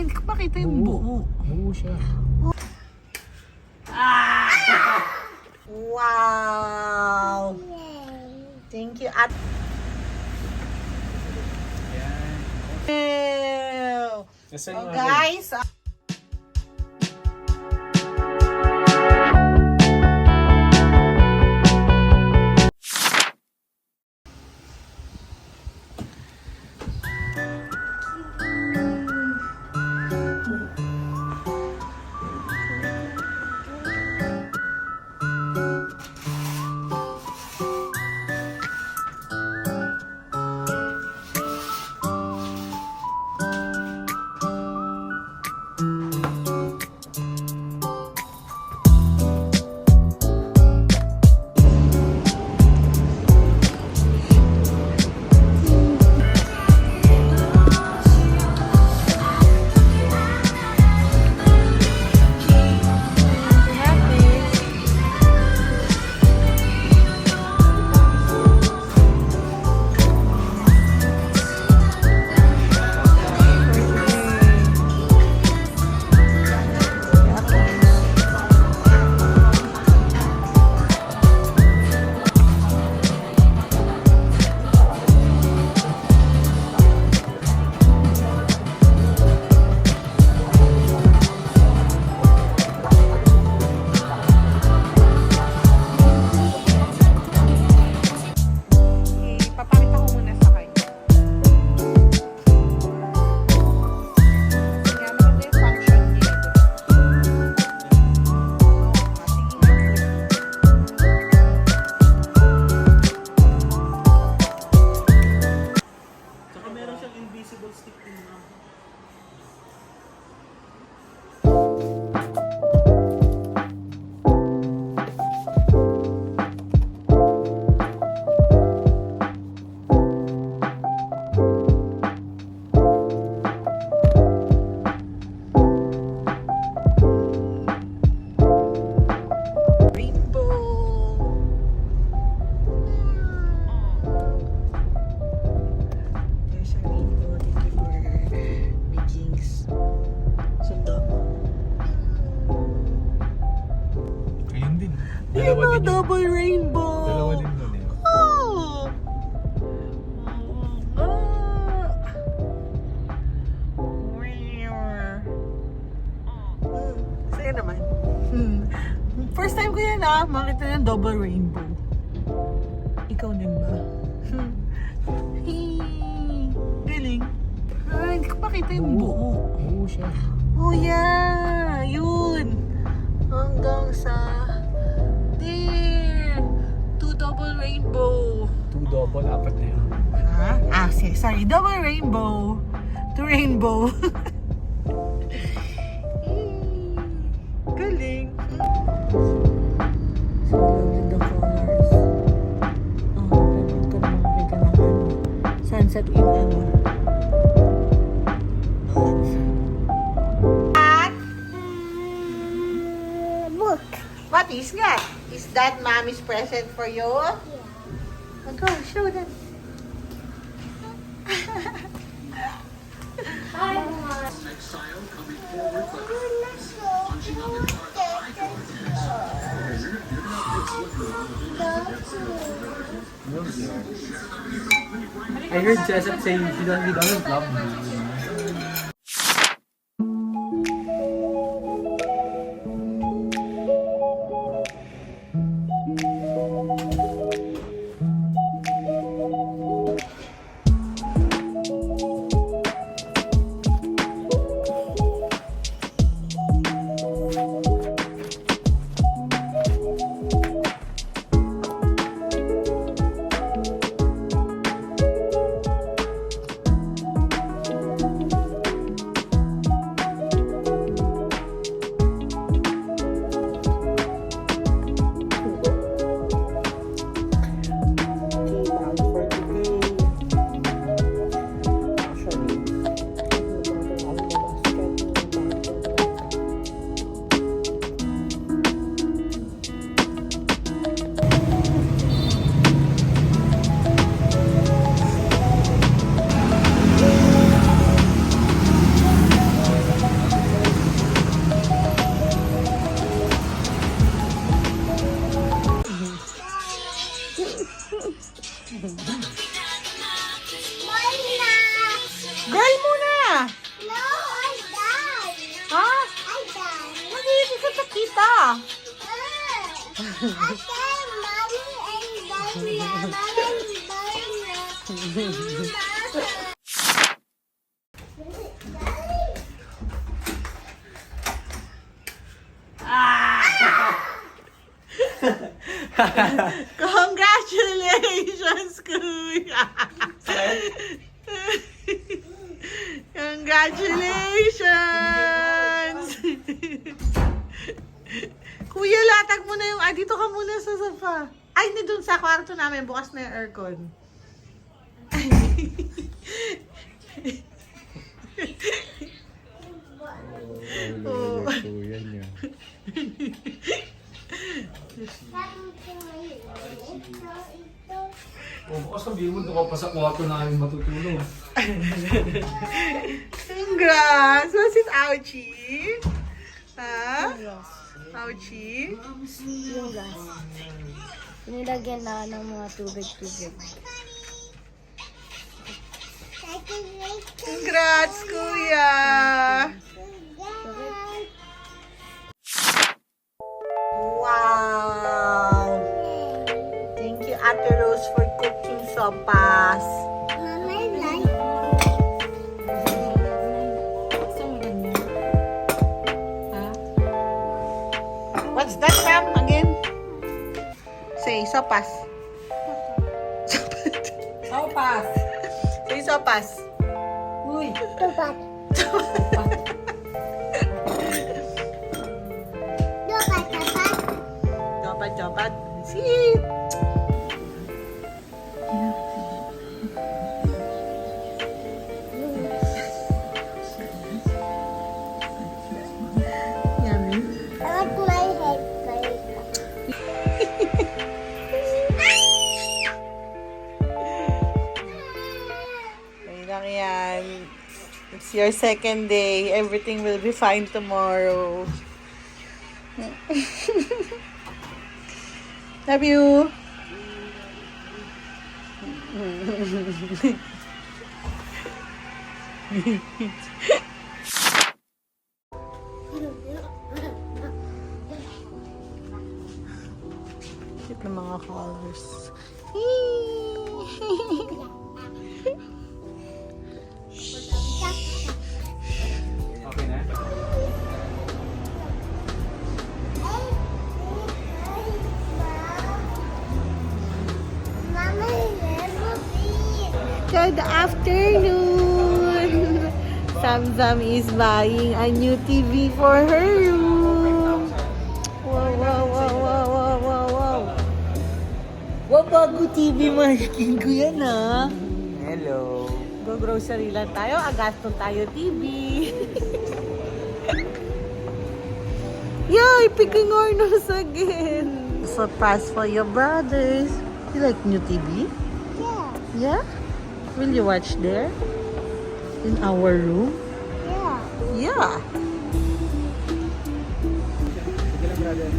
hindi ko makita yung buo. Buo siya. Wow! Thank you, at. Nasaan Oh, yung guys. Papakita ko muna sa kayo. Tingnan mo na yung function niya. Saka meron siyang invisible stick din na. There's a rainbow. Thank you for the jinx. Sundo. Ayun din. Ayun na, yun. double rainbow. Dalawa din nun eh. Oh! Sa'yo naman. First time ko yan makita ng double rainbow. Ikaw din ba? Galing. Hindi ko makita yung buo. Buo siya. Oh yeah! Yun! Hanggang sa... There! 2 double rainbow. 2 double, 4 na yun. Ha? Sorry. Double rainbow. 2 rainbow. Galing. So, lovely the colors. Pwede ko na makakita ng sunset in Look. What is that? Is that mommy's present for you? Yeah. Go, show them. I heard Jessup saying he doesn't love me. kita. Congratulations, Kuya! Congratulations! Kuya, latag mo na yung... dito ka muna sa sofa. Ay, hindi dun sa kwarto namin. Bukas na yung aircon. Oh, kuya niya. Oh, bukas sabihin mo, doon ka pa sa kwarto namin matutulog. Congrats! Was it Ouchie? Ha? Ouchie? Yung gas. Nilagyan na ng mga tubig-tubig. Congrats, Kuya! Wow! Thank you, Ate Rose, for cooking sopas. What's that, Sam? Again? Say, sopas. Sopas. Say, sopas. Uy. Tupat. Dapat. See? Yummy. I like my head break. Okay lang yan. It's your second day. Everything will be fine tomorrow. Love you. Cute na mga colors. Okay na? Good afternoon! Samsam is buying a new TV for her room. Wow. Wow, bago TV mahikin ko yan ha. Hello. Go grocery lang tayo, agasto tayo TV. Yay, picking ornaments again. Surprise for your brothers. You like new TV? Yeah. Yeah? Will you watch there? In our room? Yeah. Yeah. Sige lang, brother.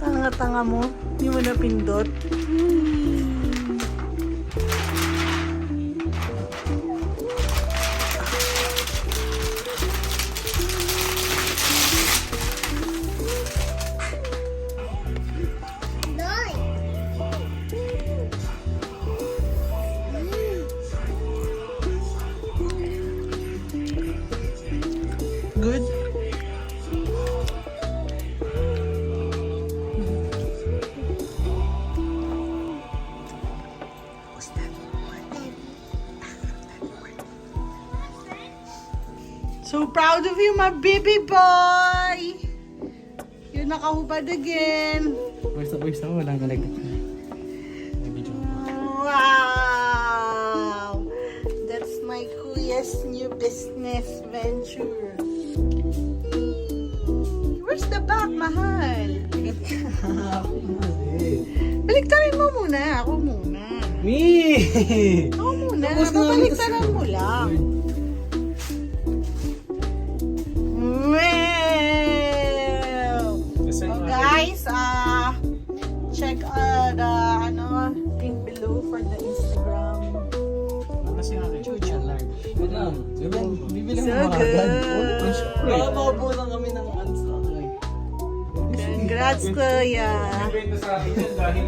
Tanga-tanga mo. Hindi mo napindot. Good? So proud of you, my baby boy! You're nakahubad again. Voice na, walang nalagay. Video. Wow! That's my kuya's new business venture. Where's the back, mahal? Baliktarin mo muna. Ako muna. Me! Ako muna. Tapos na, Babaliktaran mo lang. Well! So guys, Congrats, Kuya. Kwento sa akin yan dahil